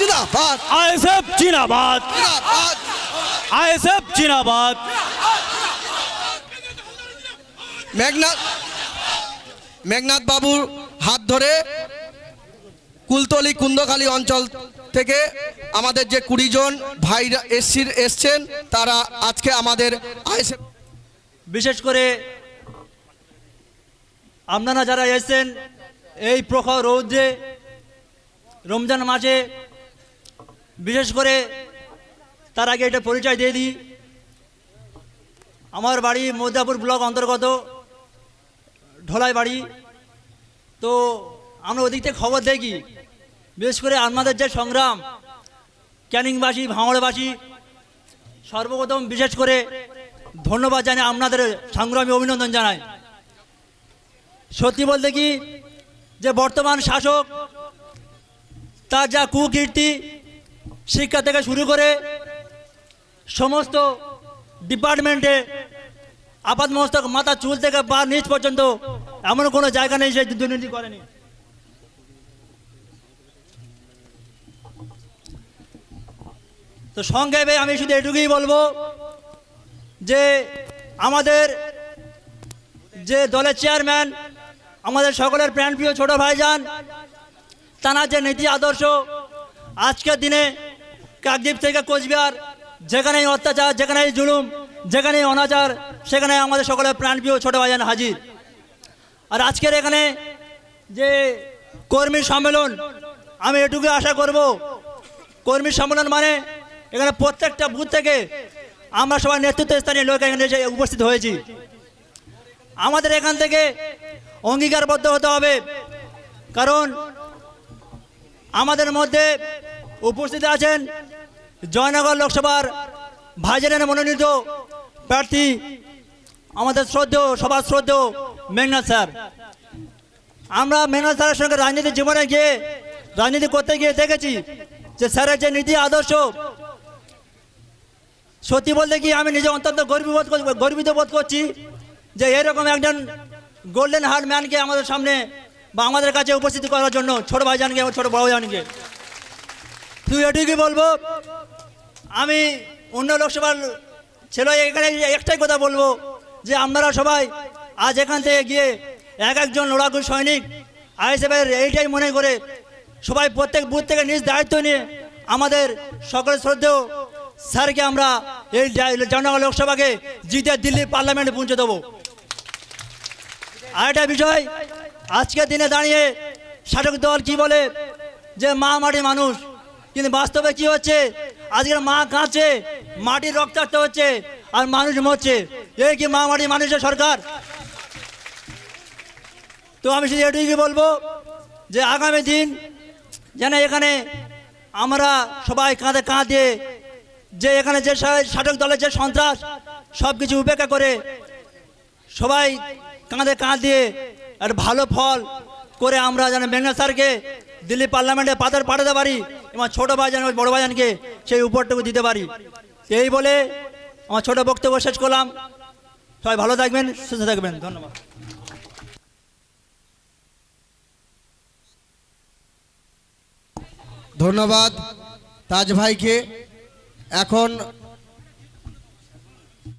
जिंदाबाद आईएसएफ जिंदाबाद जिंदाबाद आईएसएफ जिंदाबाद মেঘনাথ বাবুর হাত ধরে কুলতলি কুন্দখালী অঞ্চল থেকে আমাদের যে 20 জন ভাইরা এসছেন তারা আজকে আমাদের আইএসএফ বিশেষ করে আপনারা যারা এসেছেন এই প্রখর রৌদ্রে রমজান মাসে, বিশেষ করে তার আগে এটা পরিচয় দিয়ে দিই। আমার বাড়ি মৌদাপুর ব্লক অন্তর্গত ঢোলাই বাড়ি। তো আমরা ওদিক থেকে খবর দেখি, বিশেষ করে আপনাদের যে সংগ্রাম, ক্যানিংবাসী ভাঙড়বাসী সর্বপ্রথম বিশেষ করে ধন্যবাদ জানাই, আপনাদের সংগ্রামী অভিনন্দন জানাই। সত্যি বলতে কি যে বর্তমান শাসক তার যা কুকীর্তি, শিক্ষা থেকে শুরু করে সমস্ত ডিপার্টমেন্টে আপাতমস্তক মাথা চুল থেকে পা নিচ পর্যন্ত এমন কোনো জায়গা নেই সে দুর্নীতি করেনি। তো সংক্ষেপে আমি শুধু এটুকুই বলবো যে আমাদের যে দলের চেয়ারম্যান, আমাদের সকলের প্রাণপ্রিয় ছোট ভাইজান, তার যে নীতি আদর্শ আজকের দিনে কাকদ্বীপ থেকে কোচবিহার যেখানেই অত্যাচার, যেখানেই জুলুম, যেখানেই অনাচার, সেখানে আমাদের সকলের প্রাণপ্রিয় ছোট ভাইজান হাজির। আর আজকের এখানে যে কর্মী সম্মেলন, আমি এটুকু আশা করব, কর্মী সম্মেলন মানে এখানে প্রত্যেকটা বুথ থেকে আমরা সবাই নেতৃত্বস্থানীয় লোক এখানে এসে উপস্থিত হয়েছি। আমাদের এখান থেকে অঙ্গীকারবদ্ধ হতে হবে, কারণ আমাদের মধ্যে উপস্থিত আছেন জয়নগর লোকসভার ভাইজানের মনোনীত প্রার্থী আমাদের শ্রদ্ধেয়, সবার শ্রদ্ধেয় মেঘনাথ স্যার। আমরা মেঘনাথ স্যারের সঙ্গে রাজনীতির জীবনে গিয়ে রাজনীতি করতে গিয়ে দেখেছি যে স্যারের যে নীতি আদর্শ, সত্যি বলতে কি আমি নিজে অত্যন্ত গর্বিত বোধ করছি যে এরকম একজন গোল্ডেন হার্ট ম্যানকে আমাদের সামনে বা আমাদের কাছে উপস্থিত করার জন্য, ছোট ভাইজানকে এবং ছোট ভাইজানকে। তুই এটুকুই বলবো, আমি অন্য লোকসভার ছেলে এখানে একটাই কথা বলবো যে আপনারা সবাই আজ এখান থেকে গিয়ে এক একজন লড়াকু সৈনিক আইএসএফের এইটাই মনে করে সবাই প্রত্যেক বুথ থেকে নিজ দায়িত্ব নিয়ে আমাদের সকলের শ্রদ্ধেয় স্যারকে আমরা এই জয়নগর লোকসভাকে জিতে দিল্লি পার্লামেন্টে পৌঁছে দেবো। আর একটা বিষয়, আজকের দিনে দাঁড়িয়ে শাসক দল কি বলে যে মা মাটি মানুষ, কিন্তু বাস্তবে কি হচ্ছে, আজকের মা কাঁদছে, মাটির রক্তাক্ত হচ্ছে আর মানুষ মরছে। এই কি মা মাটি মানুষের সরকার? তো আমি শুধু এটুকুই বলবো যে আগামী দিন যেন এখানে আমরা সবাই কাঁধে কাঁধ দিয়ে, যে এখানে যে শাসক দলের যে সন্ত্রাস সব কিছু উপেক্ষা করে সবাই কাঁধে কাঁধ দিয়ে আর ভালো ফল করে আমরা যেন মেঘনাথ স্যারকে দিল্লি পার্লামেন্টে পাঠাতে পারি এবং ছোট ভাইজান বড় ভাইজানকে সেই উপরটুকু দিতে পারি। এই বলে আমার ছোট বক্তব্য শেষ করলাম। সবাই ভালো থাকবেন, সুস্থ থাকবেন, ধন্যবাদ। ধন্যবাদ তাজ ভাইকে। এখন